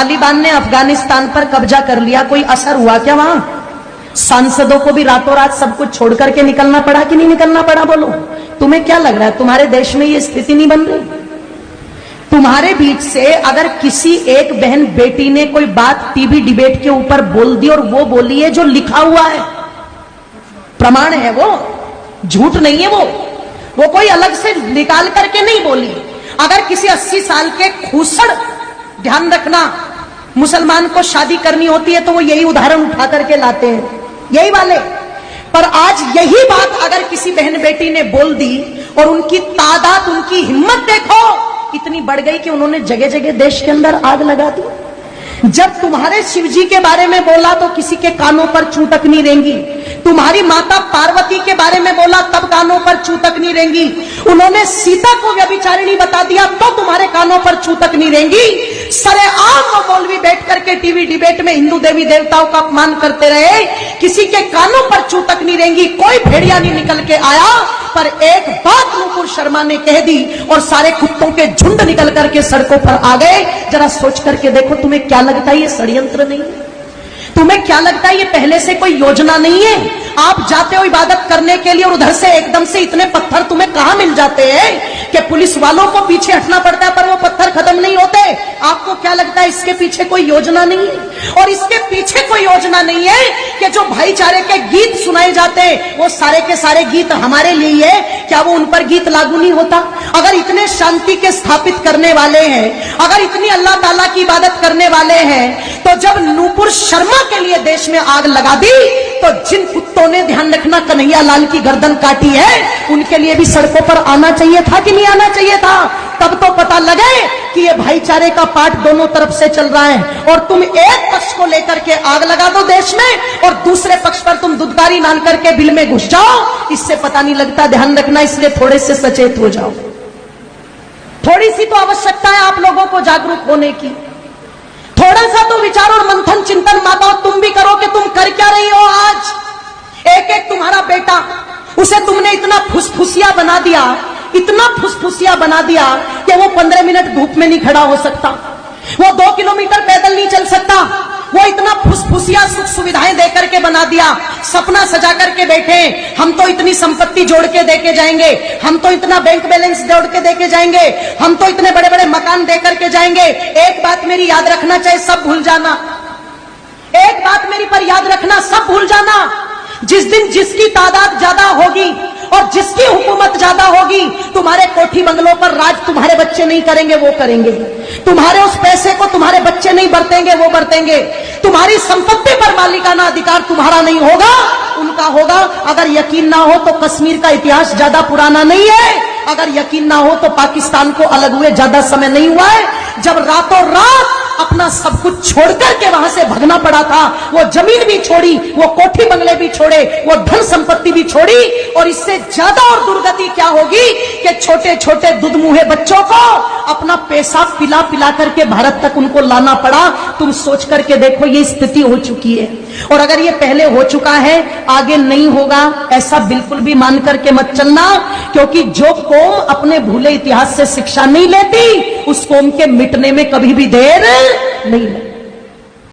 तालिबान ने अफगानिस्तान पर कब्जा कर लिया, कोई असर हुआ क्या वहां? सांसदों को भी रातों रात सब कुछ छोड़ करके निकलना पड़ा कि नहीं निकलना पड़ा? बोलो, तुम्हें क्या लग रहा है तुम्हारे देश में ये स्थिति नहीं बन रही? तुम्हारे बीच से अगर किसी एक बहन बेटी ने कोई बात टीवी डिबेट के ऊपर बोल दी और वो बोली है जो लिखा हुआ है, प्रमाण है, वो झूठ नहीं है, वो कोई अलग से निकाल करके नहीं बोली। अगर किसी 80 साल के खूसड़, ध्यान रखना, मुसलमान को शादी करनी होती है तो वो यही उदाहरण उठा करके लाते हैं, यही वाले। पर आज यही बात अगर किसी बहन बेटी ने बोल दी और उनकी तादाद, उनकी हिम्मत देखो इतनी बढ़ गई कि उन्होंने जगह जगह देश के अंदर आग लगा दी। जब तुम्हारे शिव जी के बारे में बोला तो किसी के कानों पर चू तक नहीं रेंगी। तुम्हारी माता पार्वती के बारे में बोला तब कानों पर चू तक नहीं रेंगी। उन्होंने सीता को व्यभिचारिणी बता दिया तो तुम्हारे कानों पर चू तक नहीं रेंगी। सरेआम वो मौलवी बैठ करके टीवी डिबेट में हिंदू देवी देवताओं का अपमान करते रहे, किसी के कानों पर चू तक नहीं रेंगी। कोई भेड़िया नहीं निकल के आया, पर एक बात नुपुर शर्मा ने कह दी और सारे कुत्तों के झुंड निकल करके सड़कों पर आ गए। जरा सोच करके देखो, तुम्हें क्या लगता है ये षड्यंत्र नहीं है? तुम्हें क्या लगता है ये पहले से कोई योजना नहीं है? आप जाते हो इबादत करने के लिए और उधर से एकदम से इतने पत्थर तुम्हें कहां मिल जाते हैं कि पुलिस वालों को पीछे हटना पड़ता है, पर वो पत्थर खत्म नहीं होते। आपको क्या लगता है इसके पीछे कोई योजना नहीं है? और इसके पीछे कोई योजना नहीं है कि जो भाईचारे के गीत सुनाए जाते हैं वो सारे के सारे गीत हमारे लिए है, क्या वो उन पर गीत लागू नहीं होता? अगर इतने शांति के स्थापित करने वाले हैं, अगर इतनी अल्लाह ताला की इबादत करने वाले हैं, तो जब नुपुर शर्मा के लिए देश में आग लगा दी तो जिन कुत्तों ने, ध्यान रखना, कन्हैया लाल की गर्दन काटी है, उनके लिए भी सड़कों पर आना चाहिए था कि नहीं आना चाहिए था? तब तो पता लगे कि ये भाईचारे का पाठ दोनों तरफ से चल रहा है। और तुम एक पक्ष को लेकर के आग लगा दो देश में और दूसरे पक्ष पर तुम दुदकारी मान करके बिल में घुस जाओ, इससे पता नहीं लगता। ध्यान रखना, इसलिए थोड़े से सचेत हो जाओ। थोड़ी सी तो आवश्यकता है आप लोगों को जागरूक होने की। थोड़ा सा तो विचार और मंथन चिंतन माताओं तुम भी करो कि तुम कर क्या रही हो आज। एक एक तुम्हारा बेटा, उसे तुमने इतना फुसफुसिया बना दिया, इतना फुसफुसिया बना दिया कि वो 15 मिनट धूप में नहीं खड़ा हो सकता, वो 2 किलोमीटर पैदल नहीं चल सकता। वो इतना फुसफुसिया सुख सुविधाएं देकर के बना दिया, सपना सजा करके बैठे, हम तो इतनी संपत्ति जोड़ के देके जाएंगे, हम तो इतना बैंक बैलेंस जोड़ के देके जाएंगे, हम तो इतने बड़े बड़े मकान दे करके जाएंगे। एक बात मेरी याद रखना, चाहे सब भूल जाना, एक बात मेरी पर याद रखना, सब भूल जाना। जिस दिन जिसकी तादाद ज्यादा होगी और जिसकी हुकूमत ज्यादा होगी, तुम्हारे कोठी बंगलों पर राज तुम्हारे बच्चे नहीं करेंगे, वो करेंगे। तुम्हारे उस पैसे को तुम्हारे बच्चे नहीं बरतेंगे, वो बरतेंगे। तुम्हारी संपत्ति पर मालिकाना अधिकार तुम्हारा नहीं होगा, उनका होगा। अगर यकीन ना हो तो कश्मीर का इतिहास ज्यादा पुराना नहीं है, अगर यकीन ना हो तो पाकिस्तान को अलग हुए ज्यादा समय नहीं हुआ है, जब रातों रात अपना सब कुछ छोड़कर के वहां से भगना पड़ा था। वो जमीन भी छोड़ी, वो कोठी बंगले भी छोड़े, वो धन संपत्ति भी छोड़ी। और इससे ज्यादा और दुर्गति क्या होगी कि छोटे छोटे दुधमुहे बच्चों को अपना पेशाब पिला पिला करके भारत तक उनको लाना पड़ा। तुम सोच करके देखो, ये स्थिति हो चुकी है। और अगर ये पहले हो चुका है, आगे नहीं होगा, ऐसा बिल्कुल भी मान करके मत चलना। क्योंकि जो कौम अपने भूले इतिहास से शिक्षा नहीं लेती, उस कौम के मिटने में कभी भी देर नहीं लगती।